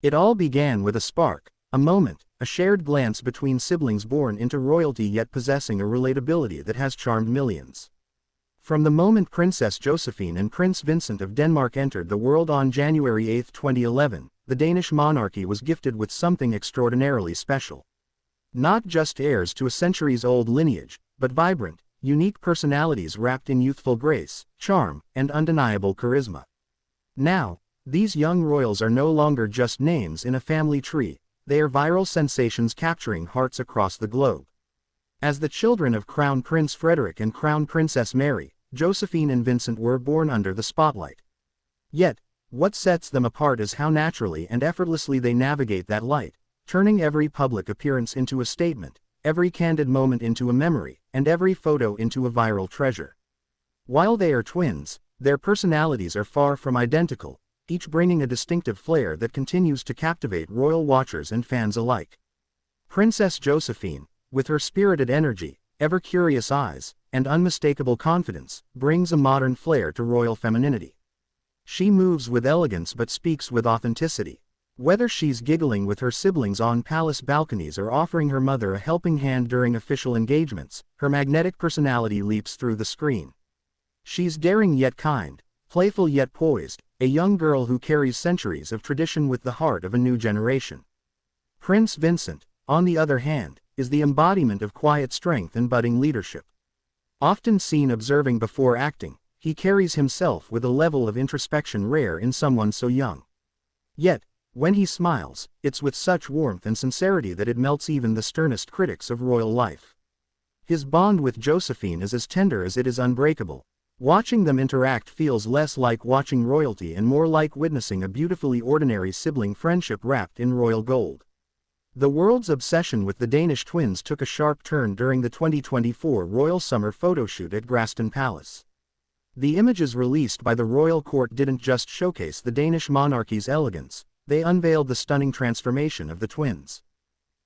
It all began with a spark, a moment, a shared glance between siblings born into royalty yet possessing a relatability that has charmed millions. From the moment Princess Josephine and Prince Vincent of Denmark entered the world on January 8, 2011, the Danish monarchy was gifted with something extraordinarily special. Not just heirs to a centuries-old lineage, but vibrant, unique personalities wrapped in youthful grace, charm, and undeniable charisma. Now, these young royals are no longer just names in a family tree, they are viral sensations capturing hearts across the globe. As the children of Crown Prince Frederik and Crown Princess Mary, Josephine and Vincent were born under the spotlight. Yet, what sets them apart is how naturally and effortlessly they navigate that light, turning every public appearance into a statement, every candid moment into a memory, and every photo into a viral treasure. While they are twins, their personalities are far from identical, each bringing a distinctive flair that continues to captivate royal watchers and fans alike. Princess Josephine, with her spirited energy, ever-curious eyes, and unmistakable confidence, brings a modern flair to royal femininity. She moves with elegance but speaks with authenticity. Whether she's giggling with her siblings on palace balconies or offering her mother a helping hand during official engagements, her magnetic personality leaps through the screen. She's daring yet kind, playful yet poised, a young girl who carries centuries of tradition with the heart of a new generation. Prince Vincent, on the other hand, is the embodiment of quiet strength and budding leadership. Often seen observing before acting, he carries himself with a level of introspection rare in someone so young. Yet, when he smiles, it's with such warmth and sincerity that it melts even the sternest critics of royal life. His bond with Josephine is as tender as it is unbreakable. Watching them interact feels less like watching royalty and more like witnessing a beautifully ordinary sibling friendship wrapped in royal gold. The world's obsession with the Danish twins took a sharp turn during the 2024 Royal Summer photoshoot at Graston Palace. The images released by the royal court didn't just showcase the Danish monarchy's elegance, they unveiled the stunning transformation of the twins.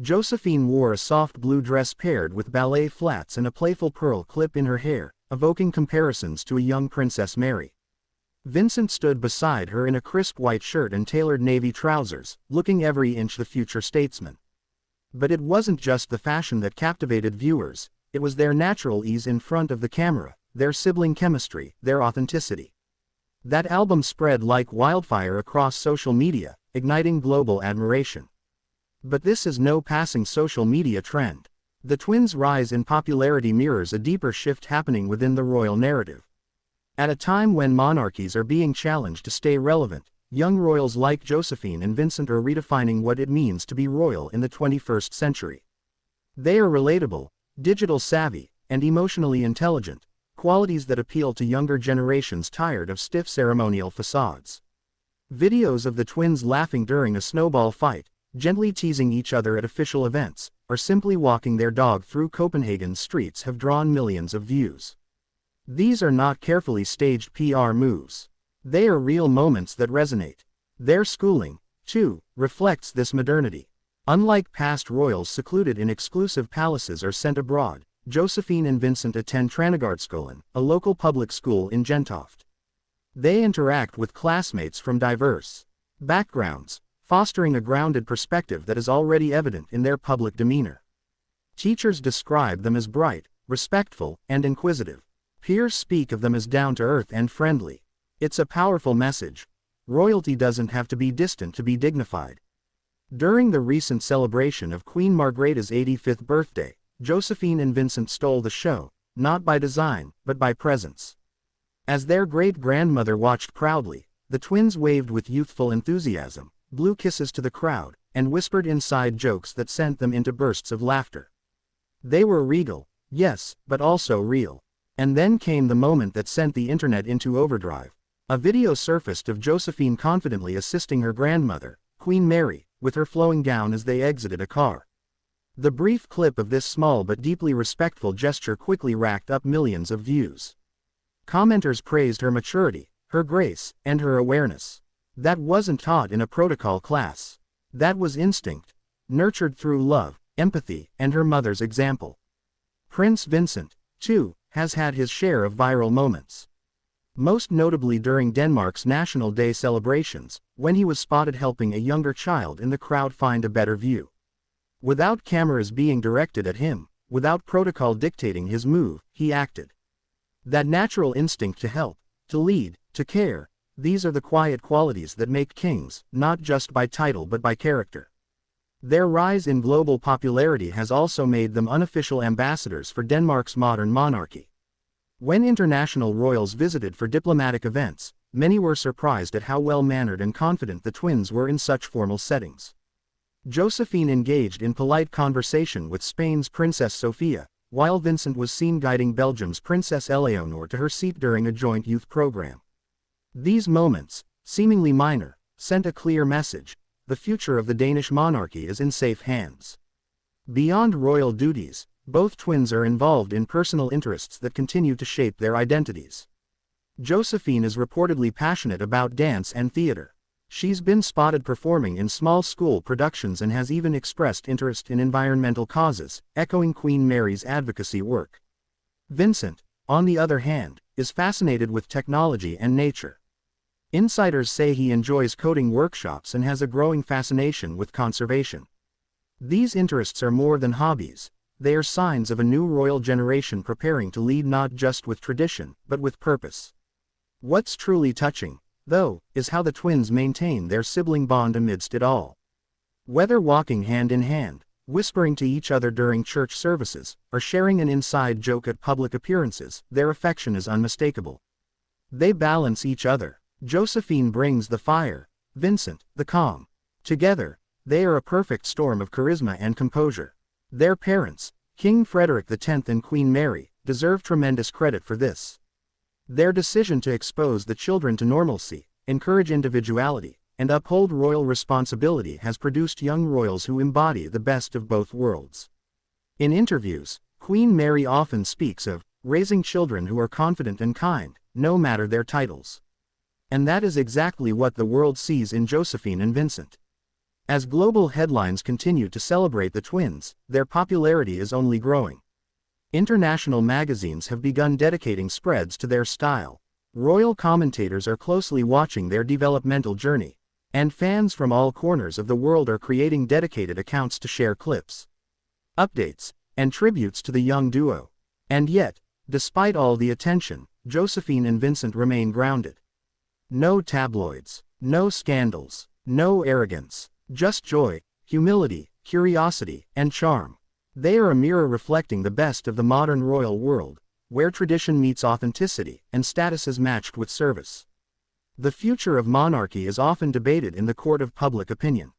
Josephine wore a soft blue dress paired with ballet flats and a playful pearl clip in her hair, evoking comparisons to a young Princess Mary. Vincent stood beside her in a crisp white shirt and tailored navy trousers, looking every inch the future statesman. But it wasn't just the fashion that captivated viewers, it was their natural ease in front of the camera, their sibling chemistry, their authenticity. That album spread like wildfire across social media, igniting global admiration. But this is no passing social media trend. The twins' rise in popularity mirrors a deeper shift happening within the royal narrative. At a time when monarchies are being challenged to stay relevant, young royals like Josephine and Vincent are redefining what it means to be royal in the 21st century. They are relatable, digital savvy, and emotionally intelligent, qualities that appeal to younger generations tired of stiff ceremonial facades. Videos of the twins laughing during a snowball fight, gently teasing each other at official events, or simply walking their dog through Copenhagen's streets have drawn millions of views. These are not carefully staged PR moves. They are real moments that resonate. Their schooling, too, reflects this modernity. Unlike past royals secluded in exclusive palaces or sent abroad, Josephine and Vincent attend Tranegårdsskolen, a local public school in Gentofte. They interact with classmates from diverse backgrounds, fostering a grounded perspective that is already evident in their public demeanor. Teachers describe them as bright, respectful, and inquisitive. Peers speak of them as down-to-earth and friendly. It's a powerful message. Royalty doesn't have to be distant to be dignified. During the recent celebration of Queen Margrethe's 85th birthday, Josephine and Vincent stole the show, not by design, but by presence. As their great-grandmother watched proudly, the twins waved with youthful enthusiasm, blew kisses to the crowd, and whispered inside jokes that sent them into bursts of laughter. They were regal, yes, but also real. And then came the moment that sent the internet into overdrive. A video surfaced of Josephine confidently assisting her grandmother, Queen Mary, with her flowing gown as they exited a car. The brief clip of this small but deeply respectful gesture quickly racked up millions of views. Commenters praised her maturity, her grace, and her awareness. That wasn't taught in a protocol class. That was instinct, nurtured through love, empathy, and her mother's example. Prince Vincent, too, has had his share of viral moments. most notably during Denmark's National Day celebrations, when he was spotted helping a younger child in the crowd find a better view. Without cameras being directed at him, without protocol dictating his move, he acted. That natural instinct to help, to lead, to care, these are the quiet qualities that make kings, not just by title but by character. Their rise in global popularity has also made them unofficial ambassadors for Denmark's modern monarchy. When international royals visited for diplomatic events, many were surprised at how well-mannered and confident the twins were in such formal settings. Josephine engaged in polite conversation with Spain's Princess Sofia, while Vincent was seen guiding Belgium's Princess Eleonore to her seat during a joint youth program. These moments, seemingly minor, sent a clear message: the future of the Danish monarchy is in safe hands. Beyond royal duties, both twins are involved in personal interests that continue to shape their identities. Josephine is reportedly passionate about dance and theater. She's been spotted performing in small school productions and has even expressed interest in environmental causes, echoing Queen Mary's advocacy work. Vincent, on the other hand, is fascinated with technology and nature. Insiders say he enjoys coding workshops and has a growing fascination with conservation. These interests are more than hobbies. They are signs of a new royal generation preparing to lead not just with tradition, but with purpose. What's truly touching, though, is how the twins maintain their sibling bond amidst it all. Whether walking hand in hand, whispering to each other during church services, or sharing an inside joke at public appearances, their affection is unmistakable. They balance each other. Josephine brings the fire, Vincent, the calm. Together, they are a perfect storm of charisma and composure. Their parents, King Frederik X and Queen Mary, deserve tremendous credit for this. Their decision to expose the children to normalcy, encourage individuality, and uphold royal responsibility has produced young royals who embody the best of both worlds. In interviews, Queen Mary often speaks of raising children who are confident and kind, no matter their titles. And that is exactly what the world sees in Josephine and Vincent. As global headlines continue to celebrate the twins, their popularity is only growing. International magazines have begun dedicating spreads to their style. Royal commentators are closely watching their developmental journey, and fans from all corners of the world are creating dedicated accounts to share clips, updates, and tributes to the young duo. And yet, despite all the attention, Josephine and Vincent remain grounded. No tabloids, no scandals, no arrogance, just joy, humility, curiosity, and charm. They are a mirror reflecting the best of the modern royal world, where tradition meets authenticity and status is matched with service. The future of monarchy is often debated in the court of public opinion.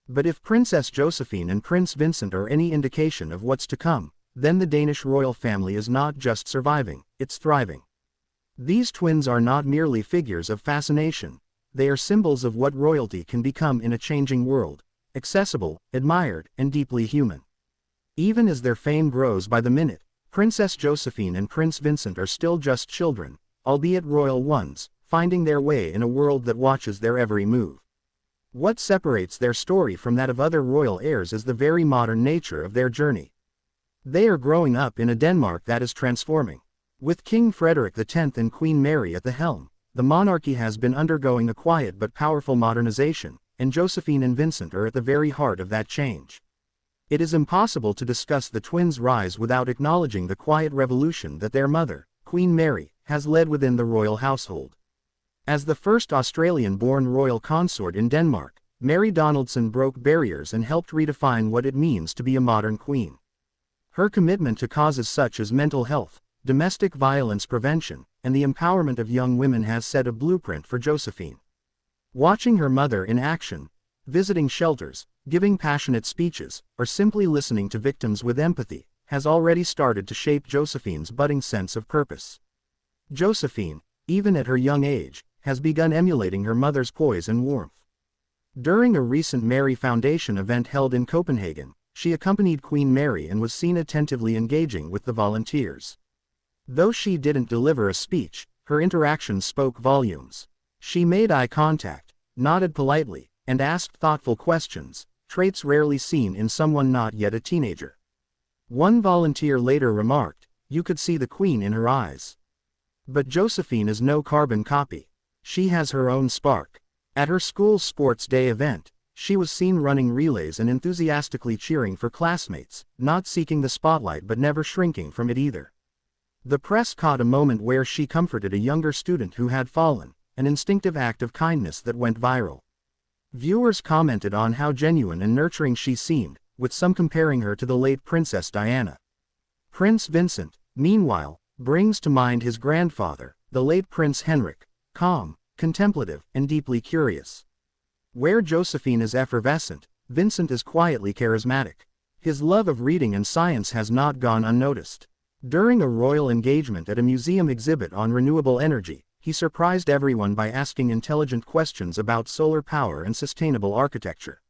But if Princess Josephine and Prince Vincent are any indication of what's to come, then the Danish royal family is not just surviving, it's thriving. These twins are not merely figures of fascination, they are symbols of what royalty can become in a changing world: accessible, admired, and deeply human. Even as their fame grows by the minute, Princess Josephine and Prince Vincent are still just children, albeit royal ones, finding their way in a world that watches their every move. What separates their story from that of other royal heirs is the very modern nature of their journey. They are growing up in a Denmark that is transforming. With King Frederik X and Queen Mary at the helm, the monarchy has been undergoing a quiet but powerful modernization, and Josephine and Vincent are at the very heart of that change. It is impossible to discuss the twins' rise without acknowledging the quiet revolution that their mother, Queen Mary, has led within the royal household. As the first Australian-born royal consort in Denmark, Mary Donaldson broke barriers and helped redefine what it means to be a modern queen. Her commitment to causes such as mental health, domestic violence prevention, and the empowerment of young women has set a blueprint for Josephine. Watching her mother in action, visiting shelters, giving passionate speeches, or simply listening to victims with empathy, has already started to shape Josephine's budding sense of purpose. Josephine, even at her young age, has begun emulating her mother's poise and warmth. During a recent Mary Foundation event held in Copenhagen, she accompanied Queen Mary and was seen attentively engaging with the volunteers. Though she didn't deliver a speech, her interactions spoke volumes. She made eye contact, nodded politely, and asked thoughtful questions, traits rarely seen in someone not yet a teenager. One volunteer later remarked, "You could see the Queen in her eyes." But Josephine is no carbon copy. She has her own spark. At her school's sports day event, she was seen running relays and enthusiastically cheering for classmates, not seeking the spotlight but never shrinking from it either. The press caught a moment where she comforted a younger student who had fallen, an instinctive act of kindness that went viral. Viewers commented on how genuine and nurturing she seemed, with some comparing her to the late Princess Diana. Prince Vincent, meanwhile, brings to mind his grandfather, the late Prince Henrik, calm, contemplative, and deeply curious. Where Josephine is effervescent, Vincent is quietly charismatic. His love of reading and science has not gone unnoticed. During a royal engagement at a museum exhibit on renewable energy, he surprised everyone by asking intelligent questions about solar power and sustainable architecture.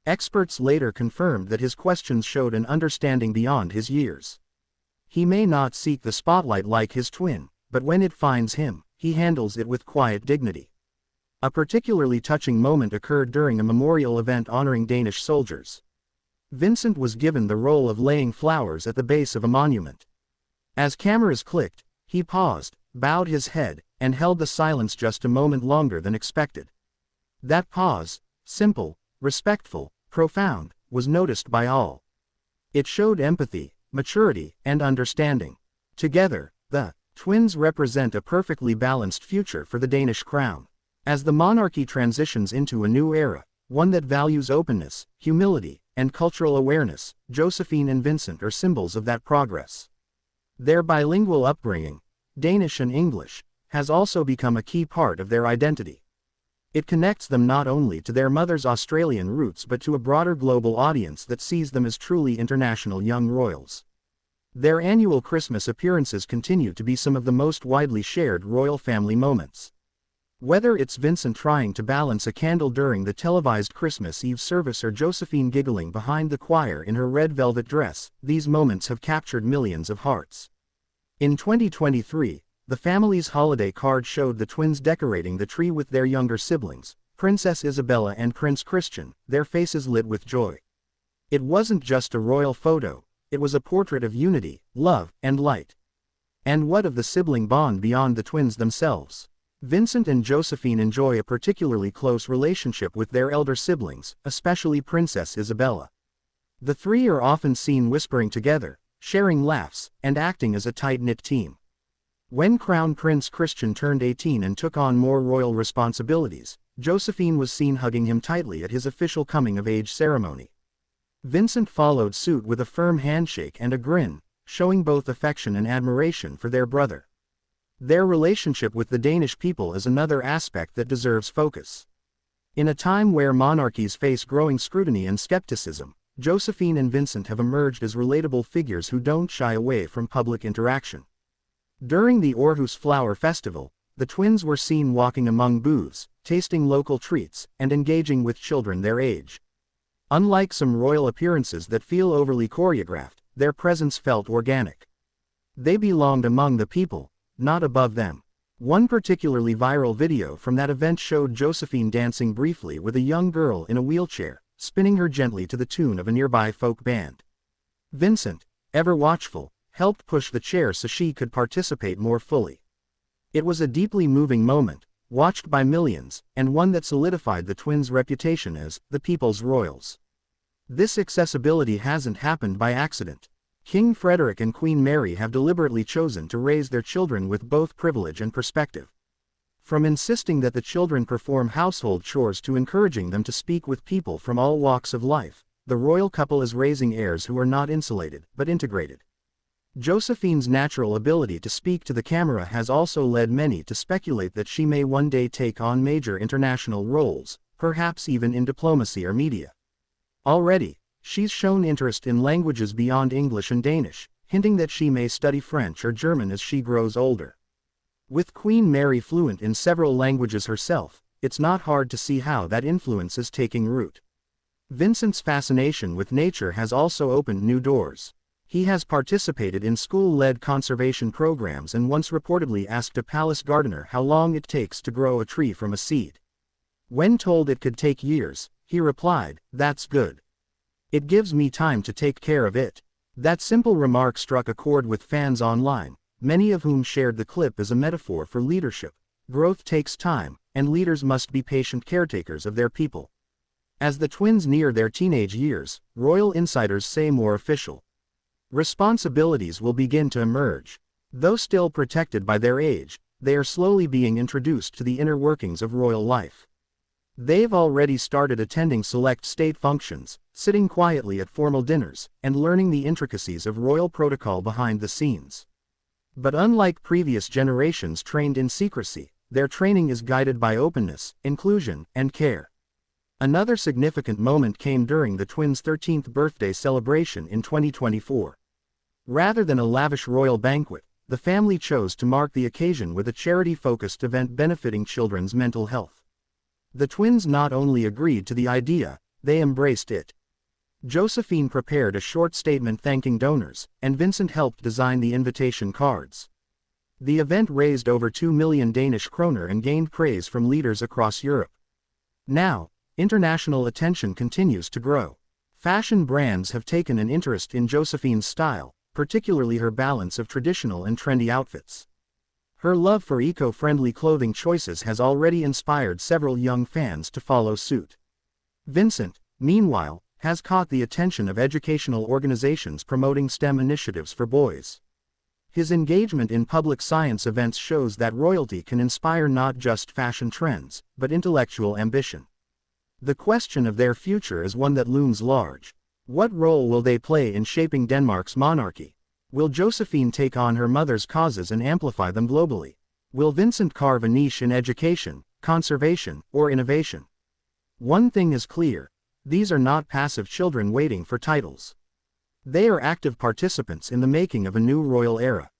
Experts later confirmed that his questions showed an understanding beyond his years. He may not seek the spotlight like his twin, but when it finds him, he handles it with quiet dignity. A particularly touching moment occurred during a memorial event honoring Danish soldiers. Vincent was given the role of laying flowers at the base of a monument. As cameras clicked, he paused, bowed his head, and held the silence just a moment longer than expected. That pause, simple, respectful, profound, was noticed by all. It showed empathy, maturity, and understanding. Together, the twins represent a perfectly balanced future for the Danish crown. As the monarchy transitions into a new era, one that values openness, humility, and cultural awareness, Josephine and Vincent are symbols of that progress. Their bilingual upbringing, Danish and English, has also become a key part of their identity. It connects them not only to their mother's Australian roots but to a broader global audience that sees them as truly international young royals. Their annual Christmas appearances continue to be some of the most widely shared royal family moments. Whether it's Vincent trying to balance a candle during the televised Christmas Eve service or Josephine giggling behind the choir in her red velvet dress, these moments have captured millions of hearts. In 2023, the family's holiday card showed the twins decorating the tree with their younger siblings, Princess Isabella and Prince Christian, their faces lit with joy. It wasn't just a royal photo, it was a portrait of unity, love, and light. And what of the sibling bond beyond the twins themselves? Vincent and Josephine enjoy a particularly close relationship with their elder siblings, especially Princess Isabella. The three are often seen whispering together, sharing laughs, and acting as a tight-knit team. When Crown Prince Christian turned 18 and took on more royal responsibilities, Josephine was seen hugging him tightly at his official coming-of-age ceremony. Vincent followed suit with a firm handshake and a grin, showing both affection and admiration for their brother. Their relationship with the Danish people is another aspect that deserves focus. In a time where monarchies face growing scrutiny and skepticism, Josephine and Vincent have emerged as relatable figures who don't shy away from public interaction. During the Aarhus Flower Festival, the twins were seen walking among booths, tasting local treats, and engaging with children their age. Unlike some royal appearances that feel overly choreographed, their presence felt organic. They belonged among the people, not above them. One particularly viral video from that event showed Josephine dancing briefly with a young girl in a wheelchair, spinning her gently to the tune of a nearby folk band. Vincent, ever watchful, helped push the chair so she could participate more fully. It was a deeply moving moment, watched by millions, and one that solidified the twins' reputation as the people's royals. This accessibility hasn't happened by accident. King Frederik and Queen Mary have deliberately chosen to raise their children with both privilege and perspective. From insisting that the children perform household chores to encouraging them to speak with people from all walks of life, the royal couple is raising heirs who are not insulated, but integrated. Josephine's natural ability to speak to the camera has also led many to speculate that she may one day take on major international roles, perhaps even in diplomacy or media. Already, she's shown interest in languages beyond English and Danish, hinting that she may study French or German as she grows older. With Queen Mary fluent in several languages herself, it's not hard to see how that influence is taking root. Vincent's fascination with nature has also opened new doors. He has participated in school-led conservation programs and once reportedly asked a palace gardener how long it takes to grow a tree from a seed. When told it could take years, he replied, "That's good. It gives me time to take care of it." That simple remark struck a chord with fans online, many of whom shared the clip as a metaphor for leadership. Growth takes time, and leaders must be patient caretakers of their people. As the twins near their teenage years, royal insiders say more official responsibilities will begin to emerge. Though still protected by their age, they are slowly being introduced to the inner workings of royal life. They've already started attending select state functions, sitting quietly at formal dinners, and learning the intricacies of royal protocol behind the scenes. But unlike previous generations trained in secrecy, their training is guided by openness, inclusion, and care. Another significant moment came during the twins' 13th birthday celebration in 2024. Rather than a lavish royal banquet, the family chose to mark the occasion with a charity-focused event benefiting children's mental health. The twins not only agreed to the idea, they embraced it. Josephine prepared a short statement thanking donors, and Vincent helped design the invitation cards. The event raised over 2 million Danish kroner and gained praise from leaders across Europe. Now, international attention continues to grow. Fashion brands have taken an interest in Josephine's style, particularly her balance of traditional and trendy outfits. Her love for eco-friendly clothing choices has already inspired several young fans to follow suit. Vincent, meanwhile, has caught the attention of educational organizations promoting STEM initiatives for boys. His engagement in public science events shows that royalty can inspire not just fashion trends, but intellectual ambition. The question of their future is one that looms large. What role will they play in shaping Denmark's monarchy? Will Josephine take on her mother's causes and amplify them globally? Will Vincent carve a niche in education, conservation, or innovation? One thing is clear: these are not passive children waiting for titles. They are active participants in the making of a new royal era.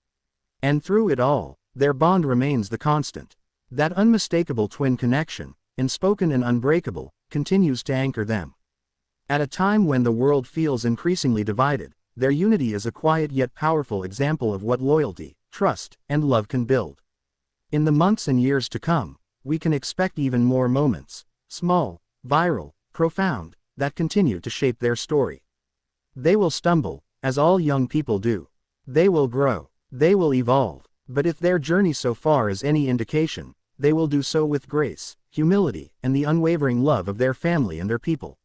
And through it all, their bond remains the constant. That unmistakable twin connection, unspoken and unbreakable, continues to anchor them. At a time when the world feels increasingly divided, their unity is a quiet yet powerful example of what loyalty, trust, and love can build. In the months and years to come, we can expect even more moments, small, viral, profound, that continue to shape their story. They will stumble, as all young people do. They will grow. They will evolve. But if their journey so far is any indication, they will do so with grace, humility, and the unwavering love of their family and their people.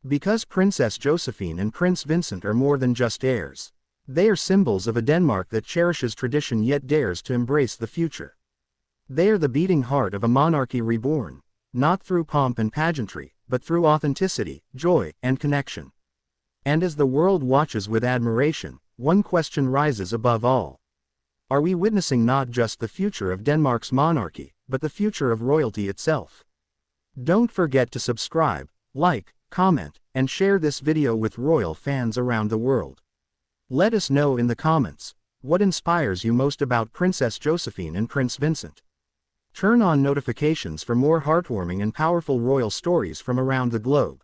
Because Princess Josephine and Prince Vincent are more than just heirs. They are symbols of a Denmark that cherishes tradition yet dares to embrace the future. They are the beating heart of a monarchy reborn, not through pomp and pageantry, but through authenticity, joy, and connection. And as the world watches with admiration, one question rises above all. Are we witnessing not just the future of Denmark's monarchy, but the future of royalty itself? Don't forget to subscribe, like, comment, and share this video with royal fans around the world. Let us know in the comments, what inspires you most about Princess Josephine and Prince Vincent. Turn on notifications for more heartwarming and powerful royal stories from around the globe.